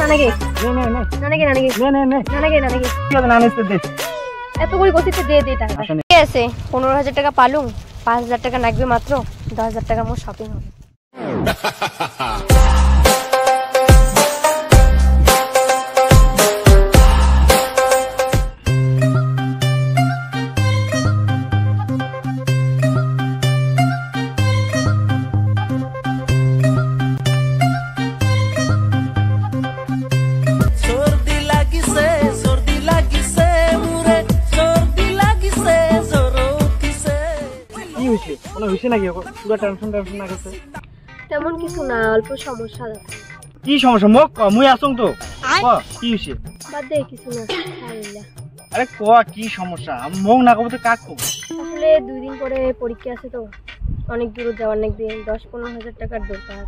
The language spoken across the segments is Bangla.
ನನಗೆ নে নে ನನಗೆ ನನಗೆ নে নে নে ನನಗೆ ನನಗೆ কি হবে নানিস দে এত করে গছিতে দে দে টাকা ঠিক আছে 15000 টাকা পালুম 5000 টাকা লাগবে মাত্র 10000 টাকা মোর শপিং হবে কোনো হইছে নাকি পুরো টেনশন না গেছে তেমন কিছু না অল্প সমস্যা আছে কি সমস্যা মোক মুই আসং তো ক কি হইছে বাদ দে কিছু না আল্লাহ আরে ক কি সমস্যা মোক না কবতে কাক কব আসলে 2 দিন পরে পরীক্ষা আছে তো অনেক দূর যাওয়ার লাগবে 10-15 হাজার টাকার দরকার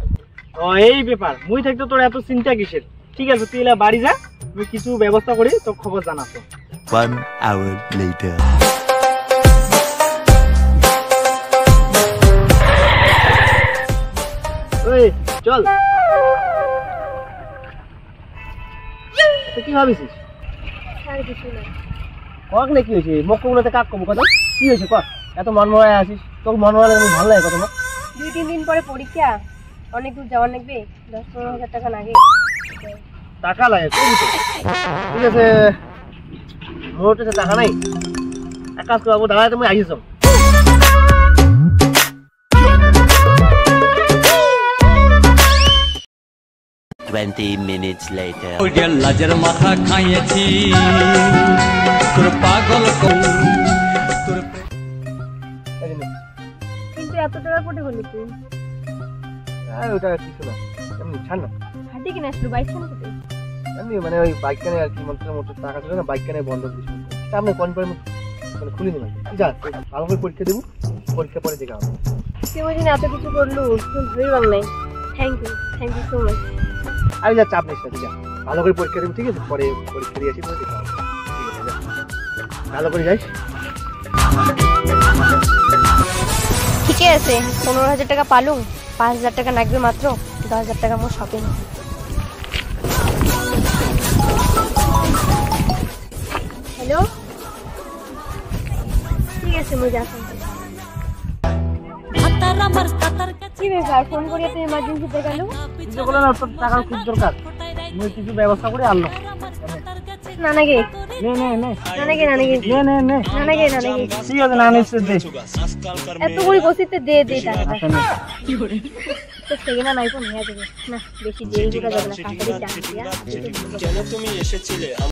ও এই ব্যাপার মুই থাকতে তোর এত চিন্তা কিসের ঠিক আছে তুই এলা বাড়ি যা আমি কিছু ব্যবস্থা করি তো খবর জানাতো 1 hour later ওই চল তো কি ভাবিছিস আর কিছু না কক না কি হইছে মোক কোনতে কাক কব কথা কি হইছে ক এত মনমরায় আছিস তোর মনমরায় আমি ভালো লাগে কত না 2-3 দিন পরে পরীক্ষা অনেক দূর যাওয়ার লাগবে 10-15 হাজার টাকা লাগে টাকা লাগে ঠিক আছে মোর কাছে টাকা নাই এক কাজ করব দাঁড়ায় তুমি আইছ 20 minutes later ওইটা লাজের মাথা খাইয়েছি তোর পাগল কো তোর কিন্তু এত টাকা কোটে হলো তুই আর ওটা কিছু না এমনি ছাড় না হাঁটি কিনে আসলো বাইক কেন কোটে এমনি মানে ওই বাইক কেনে আর কি মোটর টাকা ছিল না বাইক কেনে বন্ধ দিয়েছি সামনে কনফার্ম মানে খুলে নিলাম যা ভালো করে পরীক্ষা দেবো পরীক্ষা পরে দেখা হবে কেউ যেন এত কিছু করলো ভেবেই বাং নাই থ্যাংক ইউ সো মাচ আমি যা চাপ নিস না যা ভালো করে পরীক্ষা দেবো ঠিক আছে পরে পরীক্ষা দিয়ে আসি পরে দেখা হবে ভালো করে যাইস ঠিক আছে 15000 টাকা পালুম 5000 টাকা লাগবে মাত্র 10000 টাকা মোর শপিং হ্যালো ঠিক আছে মই যাচ্ছি কি ব্যাপার ফোন করে তো ইমার্জেন্সিতে গেল কিছু বলে না তোর টাকার খুব দরকার মই কিছু ব্যবস্থা করে আনলো নানাগে নে নে নে নানাগে নে নে নে নানাগে ঠিক আছে নানিস দে এত করে গছিতে দে দে টাকা তো সেকেন্ড আইফোন নিয়ে যাবে না বেশি দেরি করা যাবে না তাড়াতাড়ি চান দিয়া কেন তুমি এসেছিলে